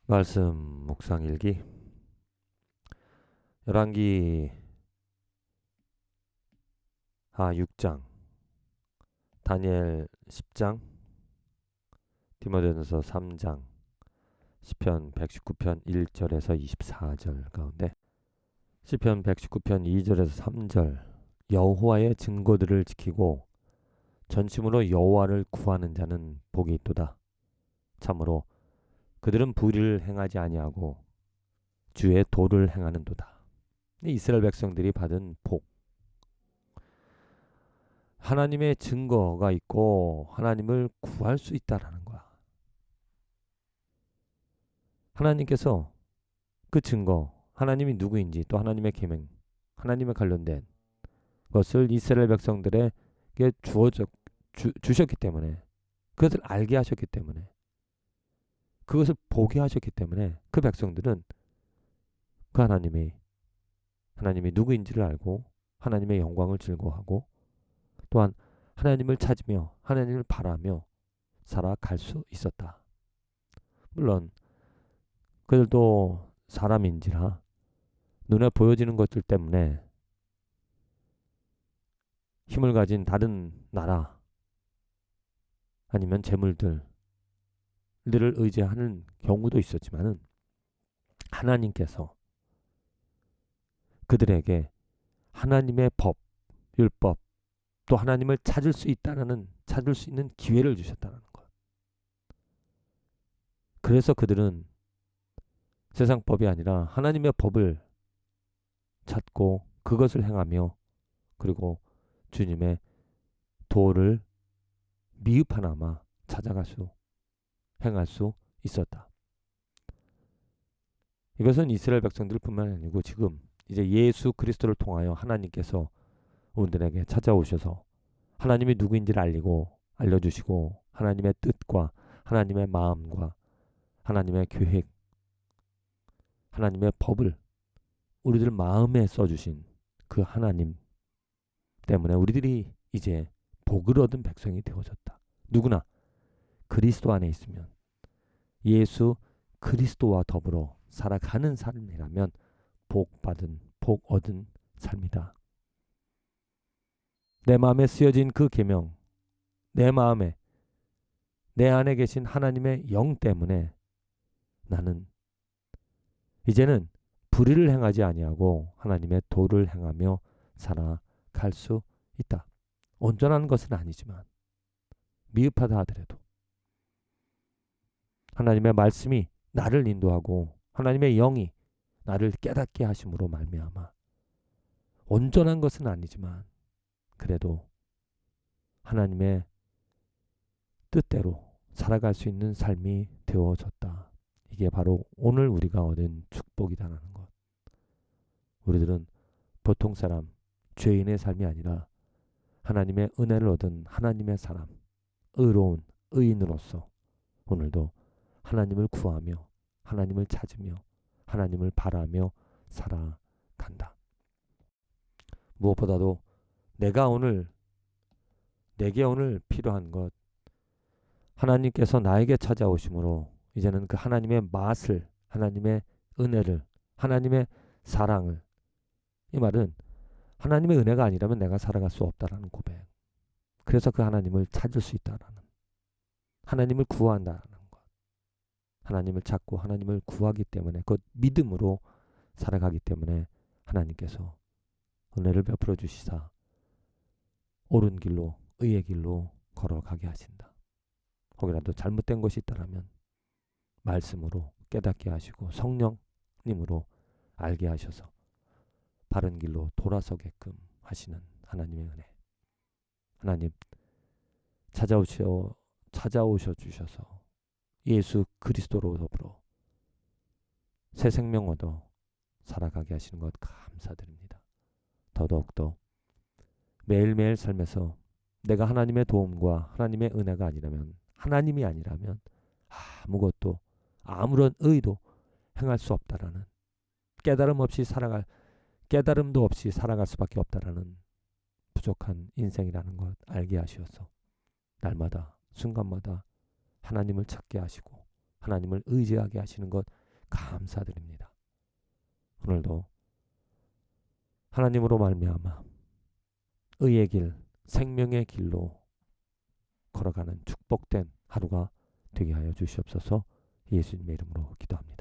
말씀 묵상 일기 열왕기 6장, 다니엘 10장, 디모데전서 3장, 시편 119편 1절에서 24절 가운데 시편 119편 2절에서 3절, 여호와의 증거들을 지키고 전심으로 여호와를 구하는 자는 복이 있도다. 참으로 그들은 불의를 행하지 아니하고 주의 도를 행하는도다. 이스라엘 백성들이 받은 복, 하나님의 증거가 있고 하나님을 구할 수 있다라는 거야. 하나님께서 그 증거, 하나님이 누구인지, 또 하나님의 계명, 하나님에 관련된 것을 이스라엘 백성들에게 주셨기 때문에, 그것을 알게 하셨기 때문에, 그것을 보게 하셨기 때문에 그 백성들은 그 하나님이 누구인지를 알고 하나님의 영광을 즐거워하고 또한 하나님을 찾으며 하나님을 바라며 살아갈 수 있었다. 물론 그들도 사람인지라 눈에 보여지는 것들 때문에 힘을 가진 다른 나라 아니면 재물들을 의지하는 경우도 있었지만은 하나님께서 그들에게 하나님의 법, 율법, 또 하나님을 찾을 수 있는 기회를 주셨다는 것. 그래서 그들은 세상 법이 아니라 하나님의 법을 찾고 그것을 행하며, 그리고 주님의 도를 미흡하나마 행할 수 있었다. 이것은 이스라엘 백성들뿐만 아니고 지금 이제 예수 그리스도를 통하여 하나님께서 우리들에게 찾아오셔서 하나님이 누구인지를 알려주시고 하나님의 뜻과 하나님의 마음과 하나님의 계획, 하나님의 법을 우리들 마음에 써주신 그 하나님 때문에 우리들이 이제 복을 얻은 백성이 되어졌다. 누구나 그리스도 안에 있으면, 예수 그리스도와 더불어 살아가는 삶이라면 복 얻은 삶이다. 내 마음에 쓰여진 그 계명, 내 마음에, 내 안에 계신 하나님의 영 때문에 나는 이제는 불의를 행하지 아니하고 하나님의 도를 행하며 살아갈 수 있다. 온전한 것은 아니지만 미흡하다 하더라도 하나님의 말씀이 나를 인도하고 하나님의 영이 나를 깨닫게 하심으로 말미암아 온전한 것은 아니지만 그래도 하나님의 뜻대로 살아갈 수 있는 삶이 되어졌다. 이게 바로 오늘 우리가 얻은 축복이다라는 것. 우리들은 보통 사람, 죄인의 삶이 아니라 하나님의 은혜를 얻은 하나님의 사람, 의로운 의인으로서 오늘도 하나님을 구하며 하나님을 찾으며 하나님을 바라며 살아간다. 무엇보다도 내게 오늘 필요한 것, 하나님께서 나에게 찾아오심으로 이제는 그 하나님의 맛을, 하나님의 은혜를, 하나님의 사랑을, 이 말은 하나님의 은혜가 아니라면 내가 살아갈 수 없다라는 고백. 그래서 그 하나님을 찾을 수 있다라는, 하나님을 구한다라는 것. 하나님을 찾고 하나님을 구하기 때문에, 그 믿음으로 살아가기 때문에 하나님께서 은혜를 베풀어 주시사 옳은 길로, 의의 길로 걸어가게 하신다. 혹이라도 잘못된 것이 있다라면 말씀으로 깨닫게 하시고 성령님으로 알게 하셔서 바른 길로 돌아서게끔 하시는 하나님의 은혜. 하나님 찾아오셔 주셔서 예수 그리스도로 더불어 새 생명 얻어 살아가게 하시는 것 감사드립니다. 더더욱더 매일매일 삶에서 내가 하나님의 도움과 하나님의 은혜가 아니라면, 하나님이 아니라면 아무것도, 아무런 의도 행할 수 없다라는, 깨달음도 없이 살아갈 수밖에 없다라는 부족한 인생이라는 것 알게 하시어서 날마다 순간마다 하나님을 찾게 하시고 하나님을 의지하게 하시는 것 감사드립니다. 오늘도 하나님으로 말미암아 의의 길, 생명의 길로 걸어가는 축복된 하루가 되게 하여 주시옵소서. 예수님의 이름으로 기도합니다.